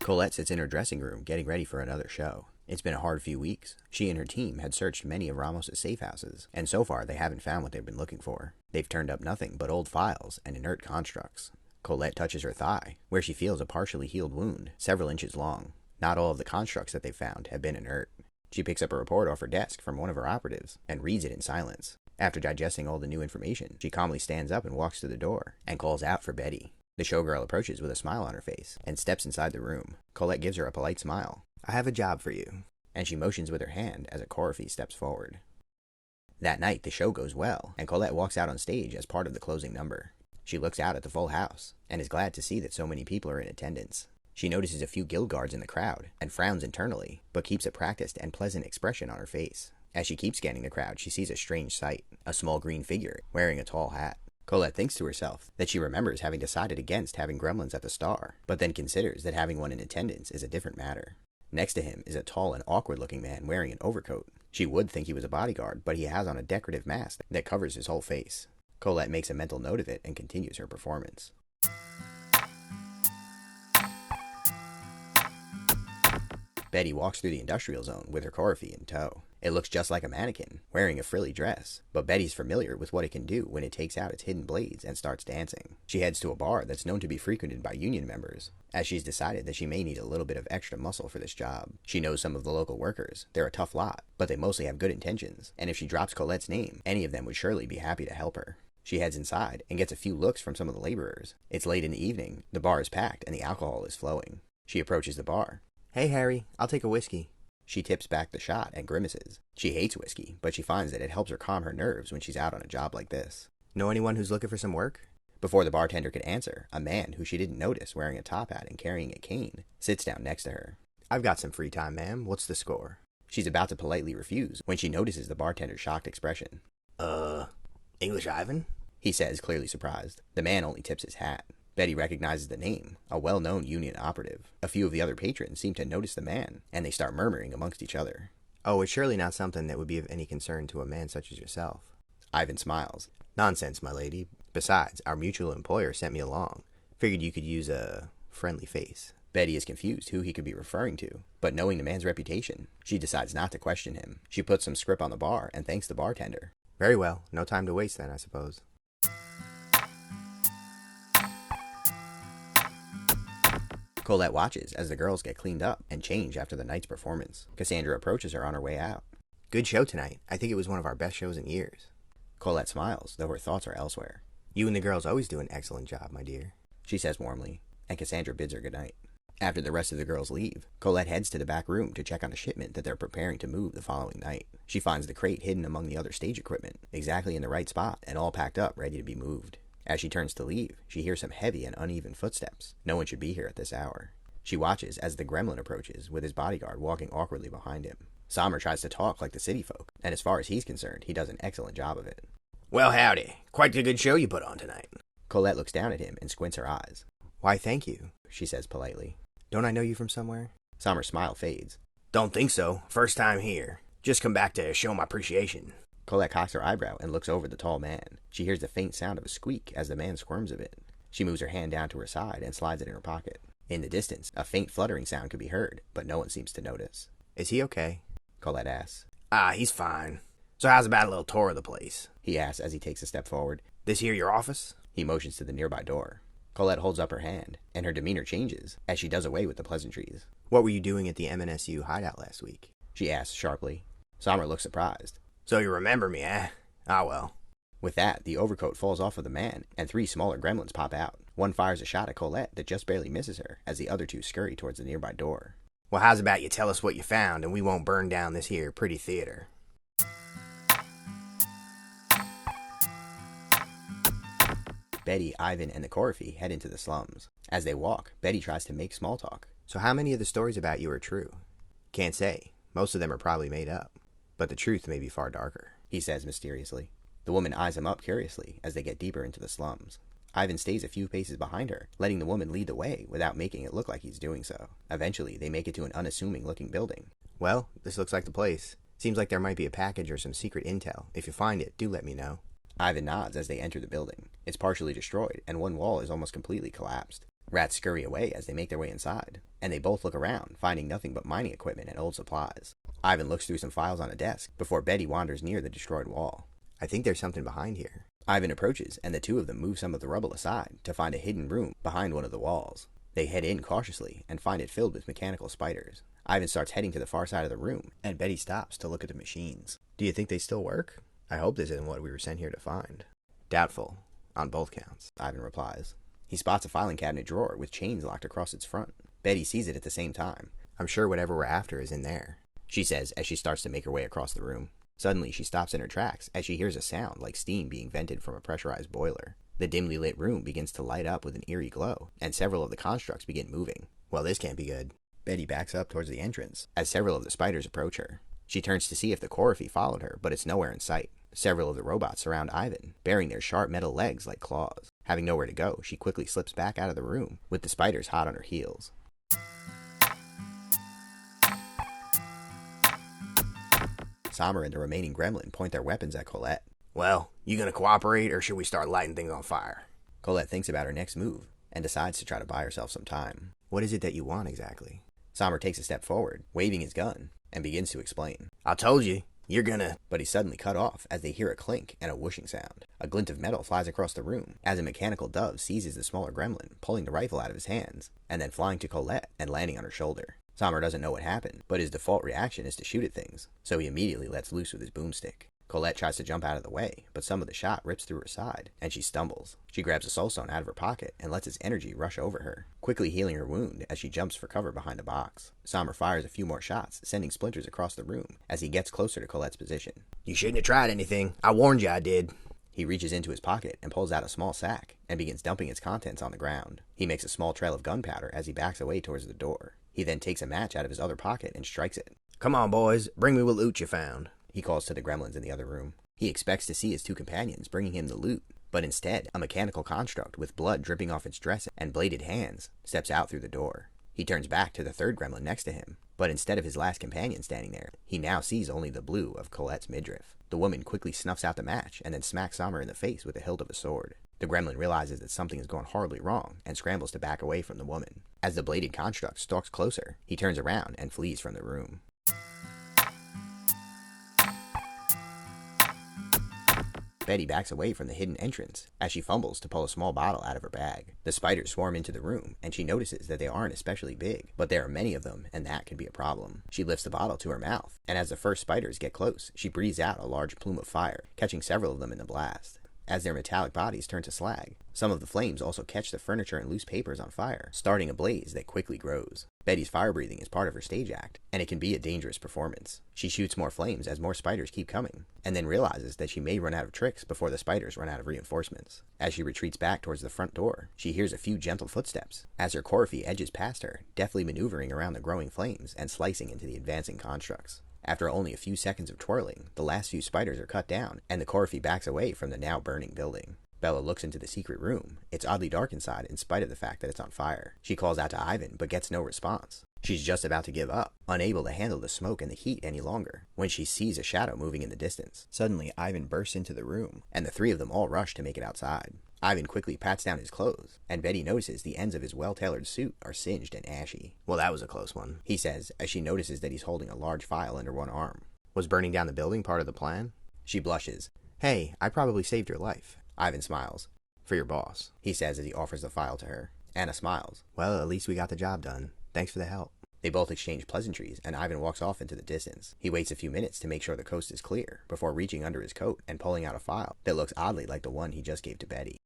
Colette sits in her dressing room getting ready for another show. It's been a hard few weeks. She and her team had searched many of Ramos' safe houses, and so far they haven't found what they've been looking for. They've turned up nothing but old files and inert constructs. Colette touches her thigh, where she feels a partially healed wound, several inches long. Not all of the constructs that they've found have been inert. She picks up a report off her desk from one of her operatives and reads it in silence. After digesting all the new information, she calmly stands up and walks to the door and calls out for Betty. The showgirl approaches with a smile on her face and steps inside the room. Colette gives her a polite smile. "I have a job for you," and she motions with her hand as a choreography steps forward. That night, the show goes well, and Colette walks out on stage as part of the closing number. She looks out at the full house and is glad to see that so many people are in attendance. She notices a few guild guards in the crowd and frowns internally, but keeps a practiced and pleasant expression on her face. As she keeps scanning the crowd, she sees a strange sight, a small green figure wearing a tall hat. Colette thinks to herself that she remembers having decided against having gremlins at the Star, but then considers that having one in attendance is a different matter. Next to him is a tall and awkward-looking man wearing an overcoat. She would think he was a bodyguard, but he has on a decorative mask that covers his whole face. Colette makes a mental note of it and continues her performance. Betty walks through the industrial zone with her choreography in tow. It looks just like a mannequin, wearing a frilly dress, but Betty's familiar with what it can do when it takes out its hidden blades and starts dancing. She heads to a bar that's known to be frequented by union members, as she's decided that she may need a little bit of extra muscle for this job. She knows some of the local workers. They're a tough lot, but they mostly have good intentions, and if she drops Colette's name, any of them would surely be happy to help her. She heads inside and gets a few looks from some of the laborers. It's late in the evening, the bar is packed, and the alcohol is flowing. She approaches the bar. "Hey, Harry, I'll take a whiskey." She tips back the shot and grimaces. She hates whiskey, but she finds that it helps her calm her nerves when she's out on a job like this. "Know anyone who's looking for some work?" Before the bartender could answer, a man who she didn't notice wearing a top hat and carrying a cane sits down next to her. "I've got some free time, ma'am. What's the score?" She's about to politely refuse when she notices the bartender's shocked expression. English Ivan?" he says, clearly surprised. The man only tips his hat. Betty recognizes the name, a well-known union operative. A few of the other patrons seem to notice the man, and they start murmuring amongst each other. "Oh, it's surely not something that would be of any concern to a man such as yourself." Ivan smiles. "Nonsense, my lady. Besides, our mutual employer sent me along. Figured you could use a friendly face." Betty is confused who he could be referring to, but knowing the man's reputation, she decides not to question him. She puts some scrip on the bar and thanks the bartender. "Very well. No time to waste then, I suppose." Colette watches as the girls get cleaned up and change after the night's performance. Cassandra approaches her on her way out. "Good show tonight. I think it was one of our best shows in years." Colette smiles, though her thoughts are elsewhere. "You and the girls always do an excellent job, my dear," she says warmly, and Cassandra bids her goodnight. After the rest of the girls leave, Colette heads to the back room to check on a shipment that they're preparing to move the following night. She finds the crate hidden among the other stage equipment, exactly in the right spot and all packed up, ready to be moved. As she turns to leave, she hears some heavy and uneven footsteps. No one should be here at this hour. She watches as the gremlin approaches, with his bodyguard walking awkwardly behind him. Sommer tries to talk like the city folk, and as far as he's concerned, he does an excellent job of it. "Well, howdy. Quite a good show you put on tonight." Colette looks down at him and squints her eyes. "Why, thank you," she says politely. "Don't I know you from somewhere?" Sommer's smile fades. "Don't think so. First time here. Just come back to show my appreciation." Colette cocks her eyebrow and looks over the tall man. She hears the faint sound of a squeak as the man squirms a bit. She moves her hand down to her side and slides it in her pocket. In the distance, a faint fluttering sound could be heard, but no one seems to notice. "Is he okay?" Colette asks. He's fine. So how's about a little tour of the place?" he asks as he takes a step forward. "This here your office?" He motions to the nearby door. Colette holds up her hand, and her demeanor changes as she does away with the pleasantries. "What were you doing at the MNSU hideout last week?" she asks sharply. Sommer looks surprised. "So you remember me, eh? Ah, well." With that, the overcoat falls off of the man, and 3 smaller gremlins pop out. One fires a shot at Colette that just barely misses her, as the other 2 scurry towards the nearby door. "Well, how's about you tell us what you found, and we won't burn down this here pretty theater?" Betty, Ivan, and the choreography head into the slums. As they walk, Betty tries to make small talk. "So how many of the stories about you are true?" "Can't say. Most of them are probably made up. But the truth may be far darker," he says mysteriously. The woman eyes him up curiously as they get deeper into the slums. Ivan stays a few paces behind her, letting the woman lead the way without making it look like he's doing so. Eventually, they make it to an unassuming-looking building. "Well, this looks like the place. Seems like there might be a package or some secret intel. If you find it, do let me know." Ivan nods as they enter the building. It's partially destroyed, and one wall is almost completely collapsed. Rats scurry away as they make their way inside, and they both look around, finding nothing but mining equipment and old supplies. Ivan looks through some files on a desk before Betty wanders near the destroyed wall. I think there's something behind here. Ivan approaches, and the two of them move some of the rubble aside to find a hidden room behind one of the walls. They head in cautiously and find it filled with mechanical spiders. Ivan starts heading to the far side of the room, and Betty stops to look at the machines. Do you think they still work? I hope this isn't what we were sent here to find. Doubtful. On both counts, Ivan replies. He spots a filing cabinet drawer with chains locked across its front. Betty sees it at the same time. I'm sure whatever we're after is in there, she says as she starts to make her way across the room. Suddenly, she stops in her tracks as she hears a sound like steam being vented from a pressurized boiler. The dimly lit room begins to light up with an eerie glow, and several of the constructs begin moving. Well, this can't be good. Betty backs up towards the entrance as several of the spiders approach her. She turns to see if the Chorofy followed her, but it's nowhere in sight. Several of the robots surround Ivan, bearing their sharp metal legs like claws. Having nowhere to go, she quickly slips back out of the room, with the spiders hot on her heels. Sommer and the remaining gremlin point their weapons at Colette. Well, you gonna cooperate, or should we start lighting things on fire? Colette thinks about her next move, and decides to try to buy herself some time. What is it that you want exactly? Sommer takes a step forward, waving his gun, and begins to explain. I told you, you're gonna... But he's suddenly cut off as they hear a clink and a whooshing sound. A glint of metal flies across the room as a mechanical dove seizes the smaller gremlin, pulling the rifle out of his hands, and then flying to Colette and landing on her shoulder. Sommer doesn't know what happened, but his default reaction is to shoot at things, so he immediately lets loose with his boomstick. Colette tries to jump out of the way, but some of the shot rips through her side, and she stumbles. She grabs a soulstone out of her pocket and lets its energy rush over her, quickly healing her wound as she jumps for cover behind a box. Sommer fires a few more shots, sending splinters across the room as he gets closer to Colette's position. You shouldn't have tried anything. I warned you I did. He reaches into his pocket and pulls out a small sack and begins dumping its contents on the ground. He makes a small trail of gunpowder as he backs away towards the door. He then takes a match out of his other pocket and strikes it. Come on, boys, bring me what loot you found, he calls to the gremlins in the other room. He expects to see his two companions bringing him the loot, but instead, a mechanical construct with blood dripping off its dress and bladed hands steps out through the door. He turns back to the third gremlin next to him, but instead of his last companion standing there, he now sees only the blue of Colette's midriff. The woman quickly snuffs out the match and then smacks Sommer in the face with the hilt of a sword. The gremlin realizes that something has gone horribly wrong and scrambles to back away from the woman. As the bladed construct stalks closer, he turns around and flees from the room. Betty backs away from the hidden entrance as she fumbles to pull a small bottle out of her bag. The spiders swarm into the room, and she notices that they aren't especially big, but there are many of them, and that can be a problem. She lifts the bottle to her mouth, and as the first spiders get close, she breathes out a large plume of fire, catching several of them in the blast. As their metallic bodies turn to slag, some of the flames also catch the furniture and loose papers on fire, starting a blaze that quickly grows. Betty's fire breathing is part of her stage act, and it can be a dangerous performance. She shoots more flames as more spiders keep coming, and then realizes that she may run out of tricks before the spiders run out of reinforcements. As she retreats back towards the front door, she hears a few gentle footsteps, as her Chorofy edges past her, deftly maneuvering around the growing flames and slicing into the advancing constructs. After only a few seconds of twirling, the last few spiders are cut down, and the Chorofy backs away from the now burning building. Bella looks into the secret room. It's oddly dark inside in spite of the fact that it's on fire. She calls out to Ivan, but gets no response. She's just about to give up, unable to handle the smoke and the heat any longer, when she sees a shadow moving in the distance. Suddenly, Ivan bursts into the room, and the three of them all rush to make it outside. Ivan quickly pats down his clothes, and Betty notices the ends of his well-tailored suit are singed and ashy. Well, that was a close one, he says, as she notices that he's holding a large file under one arm. Was burning down the building part of the plan? She blushes. Hey, I probably saved your life. Ivan smiles. For your boss, he says as he offers the file to her. Anna smiles. Well, at least we got the job done. Thanks for the help. They both exchange pleasantries, and Ivan walks off into the distance. He waits a few minutes to make sure the coast is clear, before reaching under his coat and pulling out a file that looks oddly like the one he just gave to Betty.